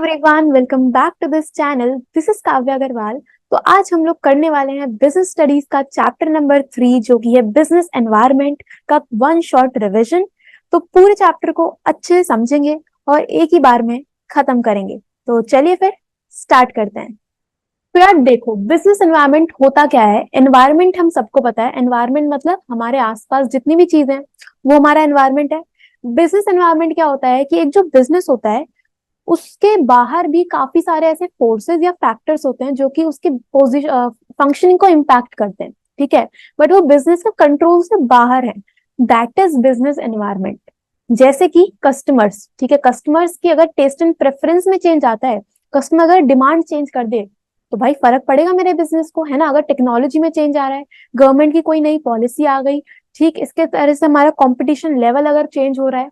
Everyone, welcome back to this channel. This is Kavya Agarwal. तो आज हम लोग करने वाले हैं बिजनेस स्टडीज का चैप्टर नंबर 3 जो कि है बिजनेस एनवायरनमेंट का वन शॉट रिवीजन। तो पूरे चैप्टर को अच्छे से समझेंगे और एक ही बार में खत्म करेंगे। तो चलिए फिर स्टार्ट करते हैं। तो यार देखो, बिजनेस एनवायरनमेंट होता क्या है। एनवायरनमेंट हम सबको पता है, एनवायरनमेंट मतलब हमारे आसपास जितनी भी चीजें हैं वो हमारा एनवायरनमेंट है। बिजनेस एनवायरनमेंट क्या होता है कि एक जो बिजनेस होता है उसके बाहर भी काफी सारे ऐसे फोर्सेस या फैक्टर्स होते हैं जो कि उसके पोजीशन फंक्शनिंग को इम्पैक्ट करते हैं। ठीक है, बट वो बिजनेस के कंट्रोल से बाहर है। That is business environment. जैसे कि कस्टमर्स, ठीक है, कस्टमर्स की अगर टेस्ट एंड प्रेफरेंस में चेंज आता है, कस्टमर अगर डिमांड चेंज कर दे तो भाई फर्क पड़ेगा मेरे बिजनेस को, है ना। अगर टेक्नोलॉजी में चेंज आ रहा है, गवर्नमेंट की कोई नई पॉलिसी आ गई, ठीक, इसके तरह से हमारा कंपटीशन लेवल अगर चेंज हो रहा है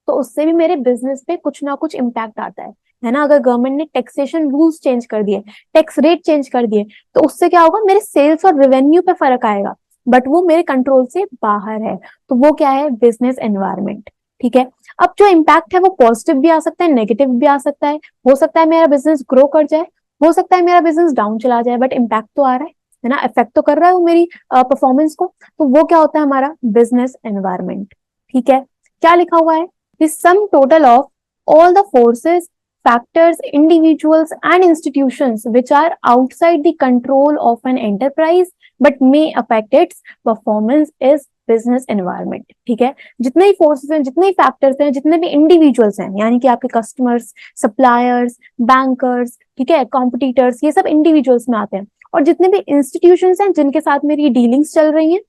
तो उससे भी मेरे बिजनेस पे कुछ ना कुछ इम्पैक्ट आता है ना। अगर गवर्नमेंट ने टैक्सेशन रूल्स चेंज कर दिए, टैक्स रेट चेंज कर दिए, तो उससे क्या होगा, मेरे सेल्स और रेवेन्यू पे फर्क आएगा, बट वो मेरे कंट्रोल से बाहर है। तो वो क्या है, बिजनेस एनवायरनमेंट। ठीक है, अब जो इम्पैक्ट है वो पॉजिटिव भी आ सकता है, नेगेटिव भी आ सकता है। हो सकता है मेरा बिजनेस ग्रो कर जाए, हो सकता है मेरा बिजनेस डाउन चला जाए, बट इम्पैक्ट तो आ रहा है ना, इफेक्ट तो कर रहा है वो मेरी परफॉर्मेंस को। तो वो क्या होता है, हमारा बिजनेस एनवायरनमेंट। ठीक है, क्या लिखा हुआ है, the sum total of all the forces, factors, individuals, and institutions which are outside the control of an enterprise but may affect its performance is business environment। ठीक है, जितने ही फोर्सेस हैं, जितने ही फैक्टर्स हैं, जितने भी इंडिविजुअल्स हैं, यानी कि आपके कस्टमर्स, सप्लायर्स, बैंकर्स, ठीक है, कॉम्पिटिटर्स, ये सब इंडिविजुअल्स में आते हैं। और जितने भी इंस्टीट्यूशंस हैं जिनके साथ मेरी डीलिंग्स चल रही हैं,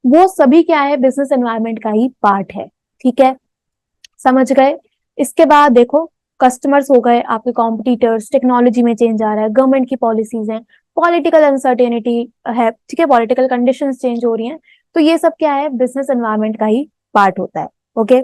वो सभी क्या है, बिजनेस एनवायरनमेंट का ही पार्ट है। ठीक है, समझ गए। इसके बाद देखो, कस्टमर्स हो गए, आपके कॉम्पिटिटर्स, टेक्नोलॉजी में चेंज आ रहा है, गवर्नमेंट की पॉलिसीज हैं, पॉलिटिकल अनसर्टेनिटी है, ठीक है, पॉलिटिकल कंडीशंस चेंज हो रही हैं। तो ये सब क्या है, बिजनेस एनवायरनमेंट का ही पार्ट होता है। ओके,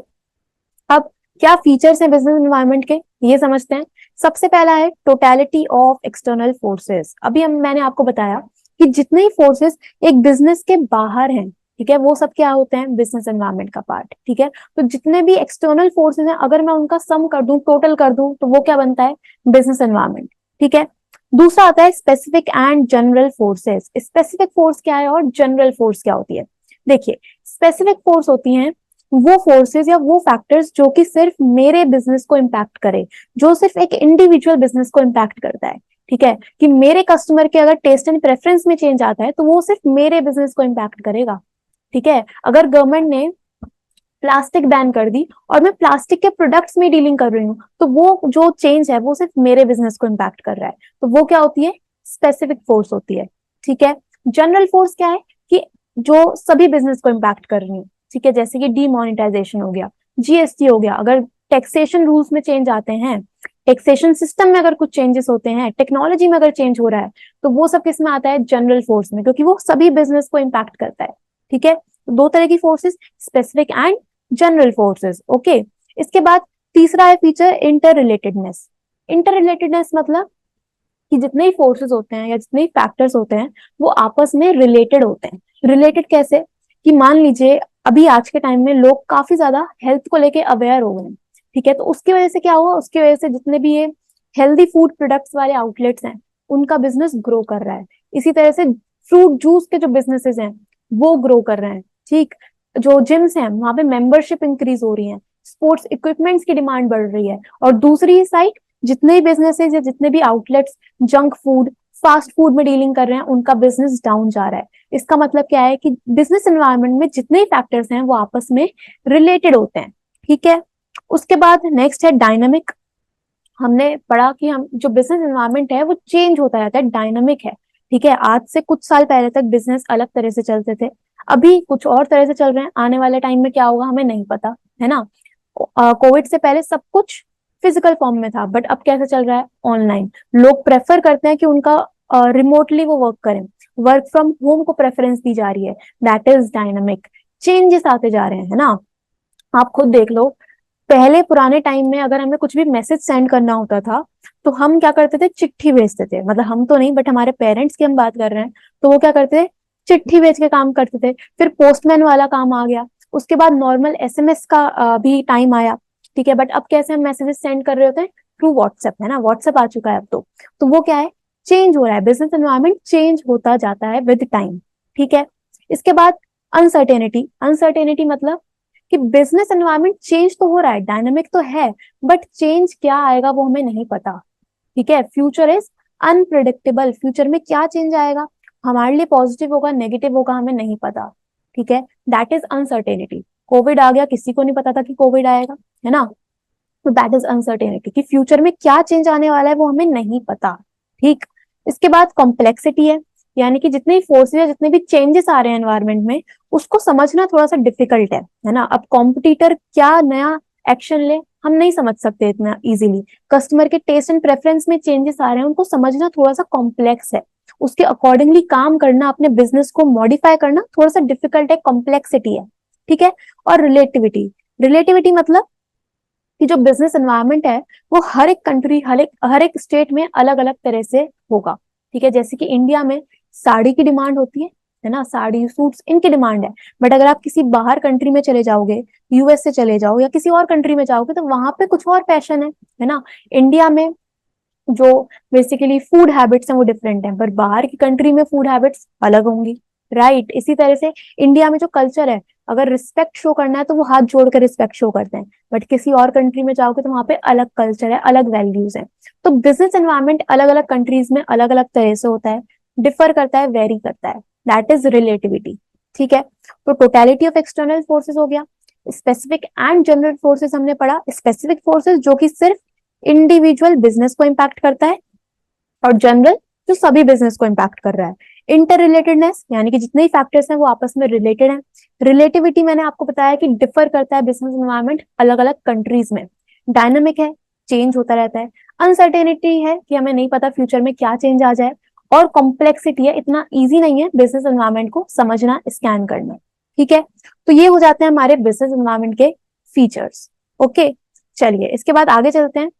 अब क्या फीचर्स हैं बिजनेस एनवायरनमेंट के, ये समझते हैं। सबसे पहला है टोटलिटी ऑफ एक्सटर्नल फोर्सेस। अभी हम मैंने आपको बताया कि जितने ही फोर्सेस एक बिजनेस के बाहर हैं, ठीक है, वो सब क्या होते हैं, बिजनेस एनवायरनमेंट का पार्ट। ठीक है, तो जितने भी एक्सटर्नल फोर्सेस हैं अगर मैं उनका सम कर दूं, टोटल कर दूं, तो वो क्या बनता है, बिजनेस एनवायरनमेंट। ठीक है, दूसरा आता है specific and general forces. Specific force क्या है और जनरल फोर्स क्या होती है। देखिए, स्पेसिफिक फोर्स होती हैं वो फोर्सेस या वो फैक्टर्स जो कि सिर्फ मेरे बिजनेस को इम्पैक्ट करे, जो सिर्फ एक इंडिविजुअल बिजनेस को इम्पैक्ट करता है। ठीक है, कि मेरे कस्टमर के अगर टेस्ट एंड प्रेफरेंस में चेंज आता है तो वो सिर्फ मेरे बिजनेस को इम्पैक्ट करेगा। ठीक है, अगर गवर्नमेंट ने प्लास्टिक बैन कर दी और मैं प्लास्टिक के प्रोडक्ट्स में डीलिंग कर रही हूँ, तो वो जो चेंज है वो सिर्फ मेरे बिजनेस को इम्पैक्ट कर रहा है। तो वो क्या होती है, स्पेसिफिक फोर्स होती है। ठीक है, जनरल फोर्स क्या है कि जो सभी बिजनेस को इम्पैक्ट कर रही है। ठीक है, जैसे कि डीमोनेटाइजेशन हो गया, जीएसटी हो गया, अगर टैक्सेशन रूल्स में चेंज आते हैं, टैक्सेशन सिस्टम में अगर कुछ चेंजेस होते हैं, टेक्नोलॉजी में अगर चेंज हो रहा है, तो वो सब किस में आता है, जनरल फोर्स में, क्योंकि वो सभी बिजनेस को इम्पैक्ट करता है। ठीक है, दो तरह की forces, specific and general forces. Okay, इसके बाद तीसरा है feature inter relatedness. Inter relatedness मतलब कि जितने ही फोर्सेस होते हैं या जितने ही फैक्टर्स होते हैं वो आपस में रिलेटेड होते हैं। रिलेटेड कैसे, कि मान लीजिए अभी आज के टाइम में लोग काफी ज्यादा हेल्थ को लेके अवेयर हो गए हैं। ठीक है, तो उसकी वजह से क्या हुआ, उसकी वजह से जितने भी ये हेल्दी फूड प्रोडक्ट्स वाले आउटलेट्स हैं उनका बिजनेस ग्रो कर रहा है। इसी तरह से फ्रूट जूस के जो बिजनेसेस हैं वो ग्रो कर रहे हैं। ठीक, जो जिम्स हैं वहां पे मेंबरशिप इंक्रीज हो रही है, स्पोर्ट्स इक्विपमेंट्स की डिमांड बढ़ रही है। और दूसरी साइड जितने भी बिजनेसेस या जितने भी outlets junk food, fast food में डीलिंग कर रहे हैं उनका बिजनेस डाउन जा रहा है। इसका मतलब क्या है कि बिजनेस एनवायरनमेंट में जितने फैक्टर्स हैं वो आपस में रिलेटेड होते हैं। ठीक है, उसके बाद नेक्स्ट है डायनामिक। हमने पढ़ा कि हम जो बिजनेस एनवायरनमेंट है वो चेंज होता रहता है, डायनामिक है। ठीक है, आज से कुछ साल पहले तक बिजनेस अलग तरह से चलते थे, अभी कुछ और तरह से चल रहे हैं, आने वाले टाइम में क्या होगा हमें नहीं पता, है ना। कोविड से पहले सब कुछ फिजिकल फॉर्म में था, बट अब कैसे चल रहा है, ऑनलाइन। लोग प्रेफर करते हैं कि उनका रिमोटली वो वर्क करें, वर्क फ्रॉम होम को प्रेफरेंस दी जा रही है। दैट इज डायनामिक, चेंजेस आते जा रहे हैं, है ना। आप खुद देख लो, पहले पुराने टाइम में अगर हमें कुछ भी मैसेज सेंड करना होता था तो हम क्या करते थे, चिट्ठी भेजते थे। मतलब हम तो नहीं, बट हमारे पेरेंट्स की हम बात कर रहे हैं, तो वो क्या करते थे, चिट्ठी भेज के काम करते थे। फिर पोस्टमैन वाला काम आ गया, उसके बाद नॉर्मल एसएमएस का भी टाइम आया। ठीक है, बट अब कैसे हम मैसेजेस सेंड कर रहे होते हैं, थ्रू व्हाट्सएप, है ना, व्हाट्सएप आ चुका है अब तो वो क्या है, चेंज हो रहा है, बिजनेस एनवायरनमेंट चेंज होता जाता है विद टाइम, ठीक है। इसके बाद अनसर्टेनिटी, अनसर्टेनिटी मतलब कि बिजनेस एनवायरनमेंट चेंज तो हो रहा है, डायनामिक तो है, बट चेंज क्या आएगा वो हमें नहीं पता, ठीक है। फ्यूचर इज अनप्रिडिक्टेबल, फ्यूचर में क्या चेंज आएगा, हमारे लिए पॉजिटिव होगा नेगेटिव होगा हमें नहीं पता, ठीक है। That is uncertainty. कोविड आ गया, किसी को नहीं पता था कि कोविड आएगा, है ना, तो दैट इज अनसर्टेनिटी कि फ्यूचर में क्या चेंज आने वाला है वो हमें नहीं पता, ठीक। इसके बाद कॉम्प्लेक्सिटी है, यानी कि जितने फोर्सेज है, जितने भी चेंजेस आ रहे हैं एनवायरमेंट में, उसको समझना थोड़ा सा डिफिकल्ट है ना। अब कॉम्पिटिटर क्या नया एक्शन ले हम नहीं समझ सकते इतना इजीली, कस्टमर के टेस्ट एंड प्रेफरेंस में चेंजेस आ रहे हैं, उनको समझना थोड़ा सा कॉम्प्लेक्स है, उसके अकॉर्डिंगली काम करना, अपने बिजनेस को मॉडिफाई करना थोड़ा सा डिफिकल्ट है, कॉम्प्लेक्सिटी है, ठीक है। और रिलेटिविटी, रिलेटिविटी मतलब कि जो बिजनेस एनवायरनमेंट है वो हर एक कंट्री, हर एक स्टेट में अलग अलग तरह से होगा, ठीक है। जैसे कि इंडिया में साड़ी की डिमांड होती है ना, साड़ी सूट्स इनकी डिमांड है, बट अगर आप किसी बाहर कंट्री में चले जाओगे, यूएस से चले जाओ या किसी और कंट्री में जाओगे, तो वहां पे कुछ और फैशन है ना। इंडिया में जो बेसिकली फूड हैबिट्स हैं वो डिफरेंट हैं, पर बाहर की कंट्री में फूड हैबिट्स अलग होंगी, राइट। इसी तरह से इंडिया में जो कल्चर है, अगर रिस्पेक्ट शो करना है तो वो हाथ जोड़ कर रिस्पेक्ट शो करते हैं, बट किसी और कंट्री में जाओगे तो वहां पे अलग कल्चर है, अलग वैल्यूज है। तो बिजनेस एनवायरनमेंट अलग अलग कंट्रीज में अलग अलग तरह से होता है, डिफर करता है, वेरी करता है, दैट इज रिलेटिविटी, ठीक है। तो टोटलिटी ऑफ एक्सटर्नल फोर्सेस हो गया, स्पेसिफिक एंड जनरल फोर्सेस हमने पढ़ा। स्पेसिफिक फोर्सेस जो कि सिर्फ इंडिविजुअल बिजनेस को इम्पैक्ट करता है, और जनरल जो सभी बिजनेस को इम्पैक्ट कर रहा है। इंटर रिलेटेडनेस यानी कि जितने ही फैक्टर्स हैं वो आपस में रिलेटेड हैं। रिलेटिविटी मैंने आपको बताया कि डिफर करता है बिजनेस एनवायरनमेंट अलग अलग कंट्रीज में, डायनामिक है, चेंज होता रहता है। अनसर्टेनिटी है कि हमें नहीं पता फ्यूचर में क्या चेंज आ जाए, और कॉम्प्लेक्सिटी है, इतना ईजी नहीं है बिजनेस एनवायरनमेंट को समझना, स्कैन करना, ठीक है। तो ये हो जाते हैं हमारे बिजनेस एनवायरनमेंट के फीचर्स, ओके। चलिए इसके बाद आगे चलते हैं।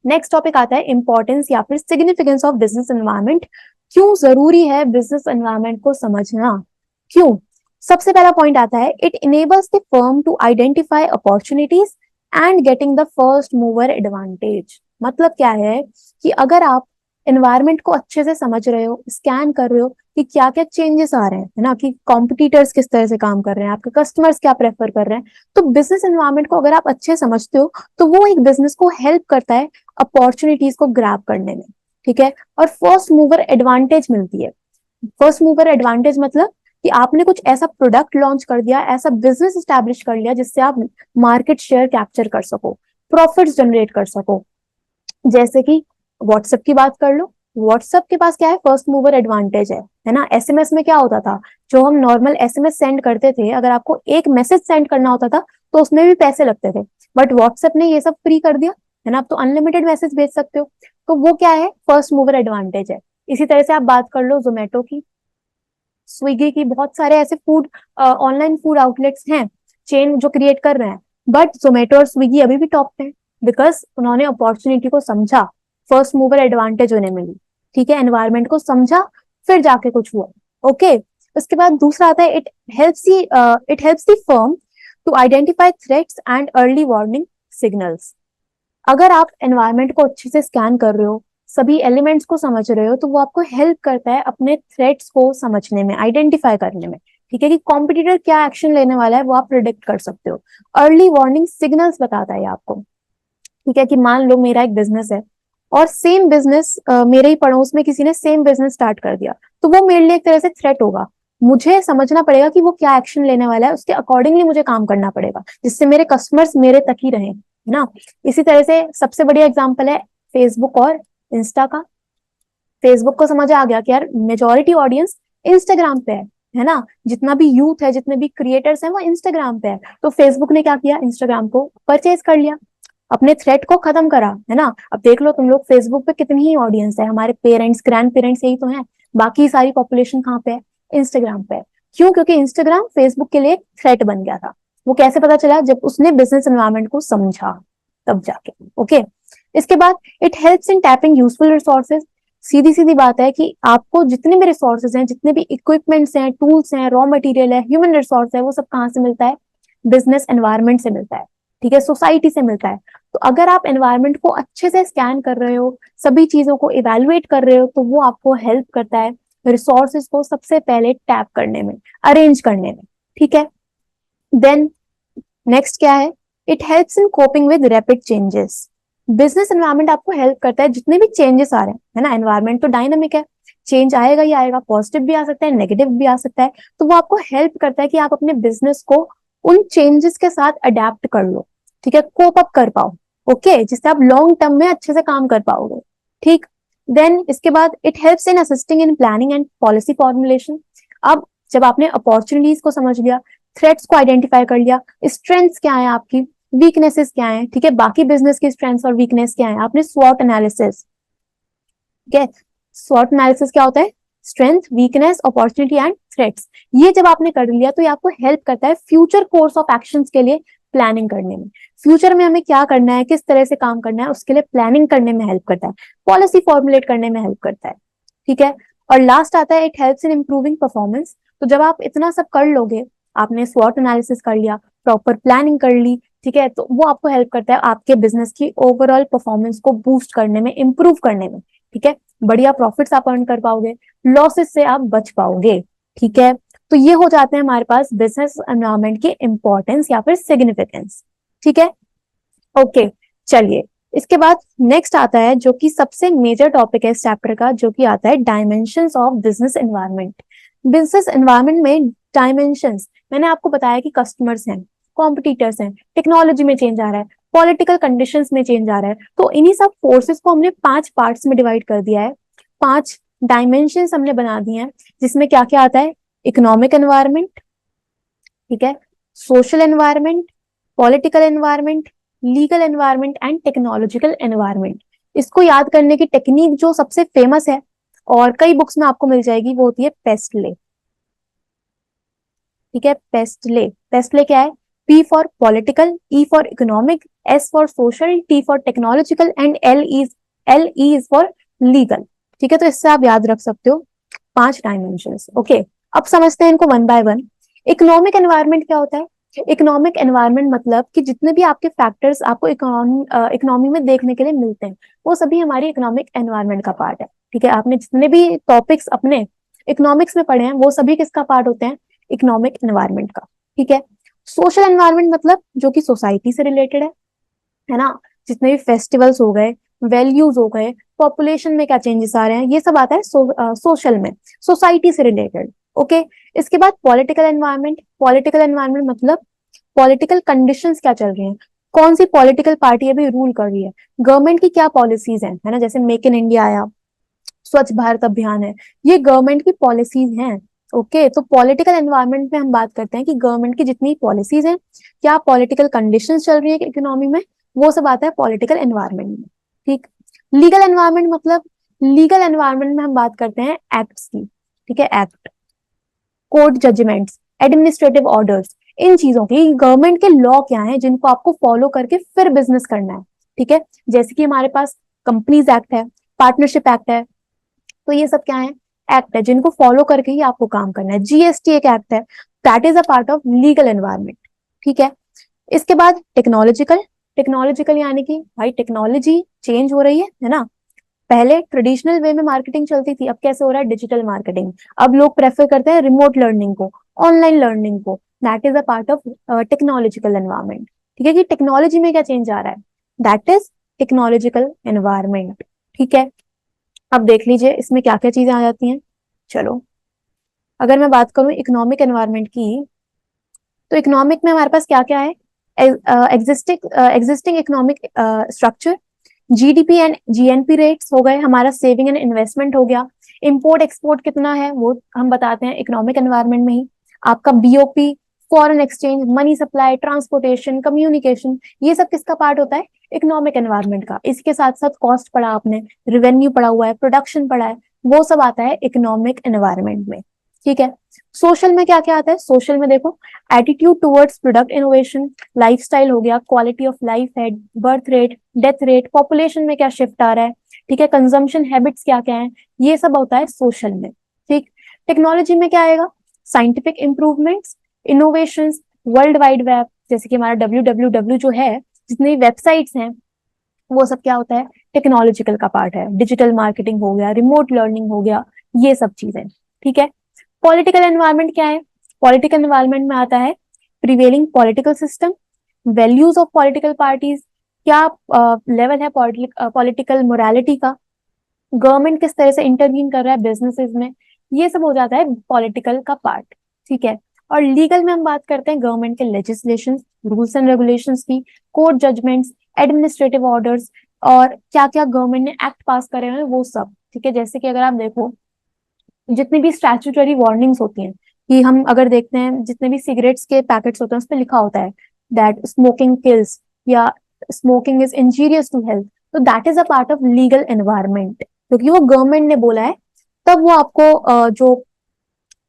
नेक्स्ट टॉपिक आता है इंपॉर्टेंस या फिर सिग्निफिकेंस ऑफ बिजनेस एनवायरनमेंट। क्यों जरूरी है बिजनेस एनवायरनमेंट को समझना, क्यों। सबसे पहला पॉइंट आता है, it enables the firm to identify opportunities and getting the first mover advantage. मतलब क्या है कि अगर आप एनवायरनमेंट को अच्छे से समझ रहे हो, स्कैन कर रहे हो कि क्या क्या चेंजेस आ रहे हैं, है ना, कि कॉम्पिटिटर्स किस तरह से काम कर रहे हैं, आपके कस्टमर्स क्या प्रेफर कर रहे हैं, तो बिजनेस एनवायरनमेंट को अगर आप अच्छे समझते हो तो वो एक बिजनेस को हेल्प करता है अपॉर्चुनिटीज को ग्रैब करने में, ठीक है। और फर्स्ट मूवर एडवांटेज मिलती है। फर्स्ट मूवर एडवांटेज मतलब कि आपने कुछ ऐसा प्रोडक्ट लॉन्च कर दिया, ऐसा बिजनेस स्टैब्लिश कर लिया जिससे आप मार्केट शेयर कैप्चर कर सको, प्रॉफिट्स जनरेट कर सको। जैसे कि व्हाट्सएप की बात कर लो, व्हाट्सएप के पास क्या है, फर्स्ट मूवर एडवांटेज है ना। एसएमएस में क्या होता था, जो हम नॉर्मल एसएमएस सेंड करते थे, अगर आपको एक मैसेज सेंड करना होता था तो उसमें भी पैसे लगते थे, बट व्हाट्सएप ने ये सब फ्री कर दिया, है ना। आप तो अनलिमिटेड मैसेज भेज सकते हो, तो वो क्या है, फर्स्ट मूवर एडवांटेज है। इसी तरह से आप बात कर लो जोमेटो की, स्विगी की, बहुत सारे ऐसे फूड ऑनलाइन फूड आउटलेट्स हैं, चेन जो क्रिएट कर रहे हैं, बट जोमेटो और स्विगी अभी भी टॉप पे हैं, बिकॉज उन्होंने अपॉर्चुनिटी को समझा, फर्स्ट मूवर एडवांटेज उन्हें मिली, ठीक है, एनवायरमेंट को समझा, फिर जाके कुछ हुआ, ओके। उसके बाद दूसरा आता है, it helps the firm to identify threats and early warning signals. अगर आप एनवायरमेंट को अच्छे से स्कैन कर रहे हो, सभी एलिमेंट्स को समझ रहे हो, तो वो आपको हेल्प करता है अपने थ्रेट्स को समझने में, आइडेंटिफाई करने में, ठीक है, कि कॉम्पिटिटर क्या एक्शन लेने वाला है वो आप प्रिडिक्ट कर सकते हो। अर्ली वार्निंग सिग्नल्स बताता है आपको, ठीक है, कि मान लो मेरा एक बिजनेस है और सेम बिजनेस मेरे ही पड़ोस में किसी ने सेम बिजनेस स्टार्ट कर दिया, तो वो मेरे लिए एक तरह से थ्रेट होगा। मुझे समझना पड़ेगा कि वो क्या एक्शन लेने वाला है, उसके अकॉर्डिंगली मुझे काम करना पड़ेगा, जिससे मेरे कस्टमर्स मेरे तक ही रहे, है ना। इसी तरह से सबसे बढ़िया एग्जांपल है फेसबुक और इंस्टा का। फेसबुक को समझ आ गया कि यार मेजोरिटी ऑडियंस इंस्टाग्राम पे है ना, जितना भी यूथ है, जितने भी क्रिएटर्स हैं वो इंस्टाग्राम पे है, तो फेसबुक ने क्या किया, इंस्टाग्राम को परचेज कर लिया, अपने थ्रेट को खत्म करा, है ना। अब देख लो तुम लोग, फेसबुक पे कितनी ही ऑडियंस है, हमारे पेरेंट्स ग्रैंड पेरेंट्स यही तो है, बाकी सारी पॉपुलेशन कहाँ पे है, इंस्टाग्राम पे है। क्यों, क्योंकि इंस्टाग्राम फेसबुक के लिए थ्रेट बन गया था। वो कैसे पता चला, जब उसने बिजनेस एनवायरनमेंट को समझा, तब जाके, ओके। इसके बाद it helps in tapping useful resources. सीधी सीधी बात है कि आपको जितने भी रिसोर्सेज हैं, जितने भी इक्विपमेंट्स हैं, टूल्स हैं, रॉ मटेरियल है, ह्यूमन रिसोर्स है, वो सब कहाँ से मिलता है, बिजनेस एनवायरनमेंट से मिलता है, ठीक है, सोसाइटी से मिलता है। तो अगर आप एनवायरनमेंट को अच्छे से स्कैन कर रहे हो, सभी चीजों को इवेलुएट कर रहे हो, तो वो आपको हेल्प करता है रिसोर्सेज को सबसे पहले टैप करने में, अरेंज करने में। ठीक है, देन नेक्स्ट क्या है, it helps in coping with rapid changes. Business environment आपको हेल्प करता है, जितने भी चेंजेस आ रहे हैं, है ना, एनवायरनमेंट तो डायनामिक है, चेंज आएगा ही आएगा, पॉजिटिव भी आ सकता है, नेगेटिव भी आ सकता है, तो वो आपको हेल्प करता है कि आप अपने बिजनेस को उन चेंजेस के साथ अडेप्ट कर लो, ठीक है, कोप अप कर पाओ, ओके, जिससे आप लॉन्ग टर्म में अच्छे से काम कर पाओगे। ठीक, देन इसके बाद it helps in assisting in planning and policy formulation. अब जब आपने अपॉर्चुनिटीज को समझ लिया, थ्रेट्स को आइडेंटिफाई कर लिया, स्ट्रेंथ्स क्या है आपकी, वीकनेसेस क्या है, ठीक है, बाकी बिजनेस की स्ट्रेंथ्स और वीकनेस क्या है, आपने स्वॉट एनालिसिस, ठीक है, स्वॉट एनालिसिस क्या होता है, strength, weakness, opportunity and threats, ये जब आपने कर लिया तो ये आपको हेल्प करता है फ्यूचर कोर्स ऑफ एक्शंस के लिए प्लानिंग करने में, फ्यूचर में हमें क्या करना है, किस तरह से काम करना है, उसके लिए प्लानिंग करने में हेल्प करता है, पॉलिसी फॉर्मुलेट करने में हेल्प करता है। ठीक है, और लास्ट आता है it helps in improving performance. तो जब आप इतना सब कर लोगे, आपने स्वॉट एनालिसिस कर लिया, प्रॉपर प्लानिंग कर ली, ठीक है, तो वो आपको हेल्प करता है आपके बिजनेस की ओवरऑल परफॉर्मेंस को बूस्ट करने में, इंप्रूव करने में। ठीक है, बढ़िया प्रॉफिट्स आप अर्न कर पाओगे, लॉसेस से आप बच पाओगे। ठीक है, तो ये हो जाते हैं हमारे पास बिजनेस एनवायरनमेंट की इंपॉर्टेंस या फिर सिग्निफिकेंस। ठीक है, ओके, चलिए इसके बाद नेक्स्ट आता है जो कि सबसे मेजर टॉपिक है इस चैप्टर का, जो कि आता है dimensions of business environment. Business environment में डायमेंशंस, मैंने आपको बताया कि कस्टमर्स हैं, कॉम्पिटिटर्स हैं, टेक्नोलॉजी में चेंज आ रहा है, पॉलिटिकल कंडीशंस में चेंज आ रहा है, तो इन्हीं सब फोर्सेस को हमने 5 पार्ट्स में डिवाइड कर दिया है, 5 डायमेंशंस हमने बना दिए हैं, जिसमें क्या क्या आता है, इकोनॉमिक एनवायरनमेंट, ठीक है, social environment, political environment, legal environment and technological environment. इसको याद करने की टेक्निक जो सबसे फेमस है और कई बुक्स में आपको मिल जाएगी, वो होती है पेस्टले। ठीक है, पेस्टले, पेस्टले क्या है, P for political, E for economic, S for social, T for technological and L E is for legal. ठीक है, तो इससे आप याद रख सकते हो 5 डायमेंशंस। ओके, अब समझते हैं इनको one by one. Economic environment क्या होता है, इकोनॉमिक एनवायरनमेंट मतलब कि जितने भी आपके फैक्टर्स आपको इकोनॉमी में देखने के लिए मिलते हैं, वो सभी हमारी इकोनॉमिक एनवायरनमेंट का पार्ट है। ठीक है, आपने जितने भी टॉपिक्स अपने इकोनॉमिक्स में पढ़े हैं, वो सभी किसका पार्ट होते हैं, इकोनॉमिक एनवायरनमेंट का। ठीक है, सोशल एनवायरनमेंट मतलब जो कि सोसाइटी से रिलेटेड है ना, जितने भी फेस्टिवल्स हो गए, वैल्यूज हो गए, पॉपुलेशन में क्या चेंजेस आ रहे हैं, ये सब आता है सोशल में, सोसाइटी से रिलेटेड। ओके, इसके बाद पॉलिटिकल एनवायरनमेंट, पॉलिटिकल एनवायरनमेंट मतलब पॉलिटिकल कंडीशंस क्या चल रही हैं, कौन सी पॉलिटिकल पार्टी अभी रूल कर रही है, गवर्नमेंट की क्या पॉलिसीज हैं, है ना, जैसे मेक इन इंडिया आया, स्वच्छ भारत अभियान है, ये गवर्नमेंट की पॉलिसीज हैं। ओके, तो पॉलिटिकल एनवायरनमेंट में हम बात करते हैं कि गवर्नमेंट की जितनी पॉलिसीज हैं, क्या पॉलिटिकल कंडीशंस चल रही है इकोनॉमी में, वो सब आता है पॉलिटिकल एनवायरनमेंट में। ठीक, लीगल एनवायरनमेंट मतलब, लीगल एनवायरनमेंट में हम बात करते हैं एक्ट्स की। ठीक है, act, court judgments, administrative orders, इन चीजों की, गवर्नमेंट के लॉ क्या है जिनको आपको फॉलो करके फिर बिजनेस करना है। ठीक है, जैसे कि हमारे पास कंपनीज एक्ट है, पार्टनरशिप एक्ट है, तो ये सब क्या है, एक्ट है जिनको फॉलो करके ही आपको काम करना है। जीएसटी एक एक्ट है, that is a part of legal environment. ठीक है, इसके बाद टेक्नोलॉजिकल, टेक्नोलॉजिकल यानी कि भाई टेक्नोलॉजी चेंज हो रही है ना, पहले ट्रेडिशनल वे में मार्केटिंग चलती थी, अब कैसे हो रहा है, डिजिटल मार्केटिंग, अब लोग प्रेफर करते हैं रिमोट लर्निंग को, ऑनलाइन लर्निंग को, that is a part of technological environment. ठीक है, कि टेक्नोलॉजी में क्या चेंज आ रहा है, दैट इज टेक्नोलॉजिकल एनवायरनमेंट। ठीक है, अब देख लीजिए इसमें क्या क्या चीजें आ जाती हैं। चलो, अगर मैं बात करूं इकोनॉमिक एनवायरनमेंट की, तो इकोनॉमिक में हमारे पास क्या क्या है, existing economic structure, GDP and GNP rates हो गए, हमारा सेविंग एंड इन्वेस्टमेंट हो गया, इंपोर्ट एक्सपोर्ट कितना है वो हम बताते हैं इकोनॉमिक एनवायरनमेंट में ही, आपका BOP, foreign exchange, money supply, transportation, communication, ये सब किसका पार्ट होता है, इकोनॉमिक एनवायरनमेंट का। इसके साथ साथ कॉस्ट पढ़ा आपने, रिवेन्यू पढ़ा हुआ है, प्रोडक्शन पढ़ा है, वो सब आता है इकोनॉमिक एनवायरनमेंट में। ठीक है, सोशल में क्या क्या आता है, सोशल में देखो, attitude towards product innovation, lifestyle हो गया, क्वालिटी ऑफ लाइफ है, birth rate, death rate, population में क्या शिफ्ट आ रहा है, ठीक है, कंजम्पशन हैबिट्स क्या क्या है, ये सब होता है सोशल में। ठीक, टेक्नोलॉजी में क्या आएगा, scientific improvements, innovations, world wide web, जैसे कि हमारा WWW जो है, जितनी वेबसाइट्स हैं वो सब क्या होता है, टेक्नोलॉजिकल का पार्ट है। डिजिटल मार्केटिंग हो गया, रिमोट लर्निंग हो गया, ये सब चीजें। ठीक है। पॉलिटिकल एनवायरनमेंट क्या है? पॉलिटिकल एनवायरनमेंट में आता है prevailing political system, values of political parties, क्या लेवल है पॉलिटिकल मोरालिटी का, गवर्नमेंट किस तरह से इंटरवीन कर रहा है बिजनेसेस में, ये सब हो जाता है पॉलिटिकल का पार्ट। ठीक है। और लीगल में हम बात करते हैं गवर्नमेंट के लेजिस्लेशन, रूल्स एंड रेगुलेशंस की, कोर्ट जजमेंट्स, एडमिनिस्ट्रेटिव ऑर्डर्स, और क्या क्या गवर्नमेंट ने एक्ट पास करे हैं वो सब। ठीक है। जैसे कि अगर आप देखो जितनी भी स्टैट्यूटरी वार्निंग्स होती हैं, कि हम अगर देखते हैं जितने भी सिगरेट्स के पैकेट्स होते हैं उस पर लिखा होता है दैट स्मोकिंग किल्स, या smoking is injurious to health, तो that is a part of legal environment, क्योंकि वो गवर्नमेंट ने बोला है, तब वो आपको जो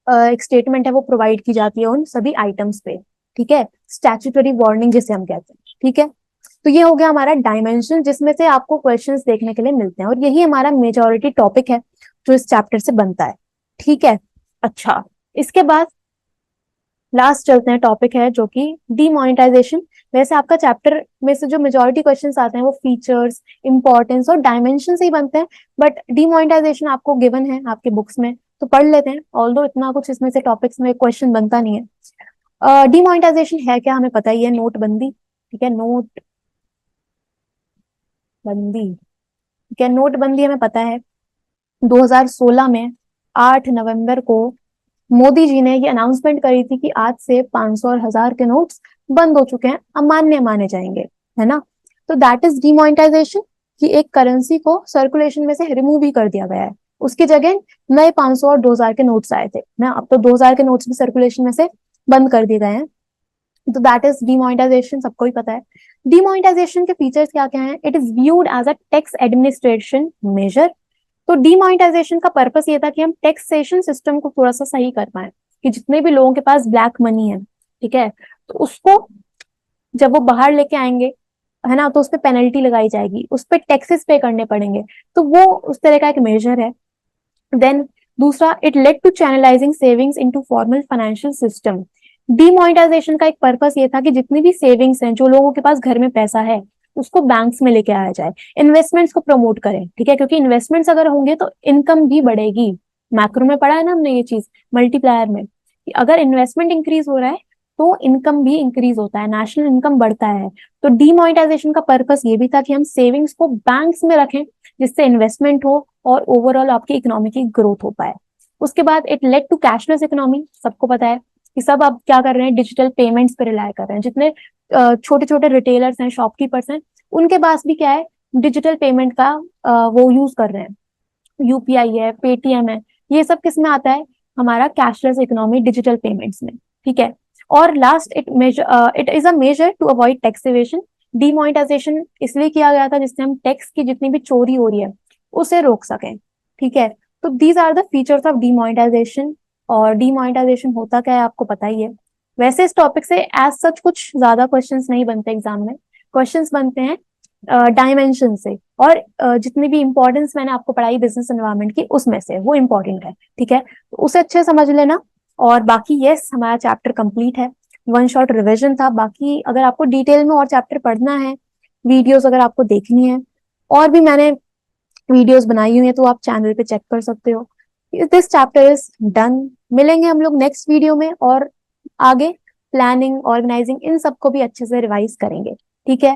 एक स्टेटमेंट है वो प्रोवाइड की जाती है उन सभी आइटम्स पे। ठीक है। स्टैट्यूटरी वार्निंग जिसे हम कहते हैं। ठीक है। तो ये हो गया हमारा डायमेंशन, जिसमें से आपको क्वेश्चंस देखने के लिए मिलते हैं, और यही हमारा मेजॉरिटी टॉपिक है जो इस चैप्टर से बनता है। ठीक है। अच्छा, इसके बाद लास्ट चलते हैं टॉपिक है जो कि डीमोनेटाइजेशन। वैसे आपका चैप्टर में से जो मेजॉरिटी क्वेश्चंस आते हैं वो फीचर्स, इंपॉर्टेंस और डायमेंशन से ही बनते हैं, बट डीमोनेटाइजेशन आपको गिवन है आपके बुक्स में, तो पढ़ लेते हैं। ऑल्दो इतना कुछ इसमें से टॉपिक्स में क्वेश्चन बनता नहीं है। डीमोनेटाइजेशन है क्या, हमें पता ही है, नोटबंदी। ठीक है, नोटबंदी। ठीक है, नोटबंदी हमें पता है 2016 में 8 नवंबर को मोदी जी ने ये अनाउंसमेंट करी थी कि आज से 500 और 1000 के नोट्स बंद हो चुके हैं, अमान्य माने जाएंगे, है ना। तो दैट इज डिमोनेटाइजेशन, कि एक करेंसी को सर्कुलेशन में से रिमूव ही कर दिया गया है, उसकी जगह नए 500 और 2000 के नोट्स आए थे ना। अब तो 2000 के नोट्स भी सर्कुलेशन में से बंद कर दिए गए हैं, तो दैट इज डिमोनेटाइजेशन, सबको ही पता है। डिमोनेटाइजेशन के फीचर्स क्या क्या हैं? It is viewed as a tax administration measure. तो डीमोनेटाइजेशन का पर्पस ये था कि हम टैक्सेशन सिस्टम को थोड़ा सा सही कर पाए, कि जितने भी लोगों के पास ब्लैक मनी है, ठीक है, तो उसको जब वो बाहर लेके आएंगे, है ना, तो उस पर पेनल्टी लगाई जाएगी, उस पर टैक्सेस पे करने पड़ेंगे, तो वो उस तरह का एक मेजर है। देन दूसरा, it led to channelising savings into formal financial system. Demonetisation का एक पर्पस ये था कि जितनी भी सेविंग्स हैं, जो लोगों के पास घर में पैसा है, उसको बैंक्स में लेके आया जाए, इन्वेस्टमेंट्स को प्रमोट करें। ठीक है, क्योंकि इन्वेस्टमेंट्स अगर होंगे तो इनकम भी बढ़ेगी। मैक्रो में पढ़ा है ना हमने ये चीज, मल्टीप्लायर में, कि अगर इन्वेस्टमेंट इंक्रीज हो रहा है तो इनकम भी इंक्रीज होता है, नेशनल इनकम बढ़ता है। तो डीमोनेटाइजेशन का पर्पस ये भी था कि हम सेविंग्स को बैंक्स में रखें, जिससे इन्वेस्टमेंट हो और ओवरऑल आपकी इकोनॉमी की ग्रोथ हो पाए। उसके बाद it led to cashless economy. सबको पता है कि सब अब क्या कर रहे हैं, डिजिटल पेमेंट्स पे रिलाय कर रहे हैं। जितने छोटे छोटे रिटेलर्स हैं, शॉपकीपर्स हैं, उनके पास भी क्या है, डिजिटल पेमेंट का वो यूज कर रहे हैं। यूपीआई है, पेटीएम है, ये सब किस में आता है, हमारा कैशलेस इकोनॉमी, डिजिटल पेमेंट्स में। ठीक है। और last, it is a measure to avoid tax evasion. Demonetisation इसलिए किया गया था जिससे हम टैक्स की जितनी भी चोरी हो रही है उसे रोक सकें। ठीक है। तो these are the features of demonetisation. और डीमोनेटाइजेशन होता क्या है आपको पता ही है। वैसे इस टॉपिक से एज सच कुछ ज्यादा क्वेश्चंस नहीं बनते एग्जाम में, क्वेश्चंस बनते हैं डायमेंशन से, और जितनी भी इंपॉर्टेंस मैंने आपको पढ़ाई बिजनेस एनवायरनमेंट की उसमें से, वो इंपॉर्टेंट है। ठीक है, तो उसे अच्छे से समझ लेना। और बाकी यस, हमारा चैप्टर कंप्लीट है, वन शॉट रिवीजन था। बाकी अगर आपको डिटेल में और चैप्टर पढ़ना है, वीडियोस अगर आपको देखनी है, और भी मैंने वीडियोस बनाई हुई है, तो आप चैनल पे चेक कर सकते हो। This chapter is done. मिलेंगे हम लोग नेक्स्ट वीडियो में, और आगे प्लानिंग, ऑर्गेनाइजिंग, इन सबको भी अच्छे से रिवाइज करेंगे। ठीक है।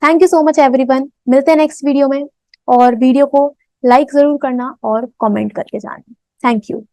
Thank you so much everyone, मिलते हैं नेक्स्ट वीडियो में। और वीडियो को लाइक जरूर करना और कमेंट करके जाना। Thank you.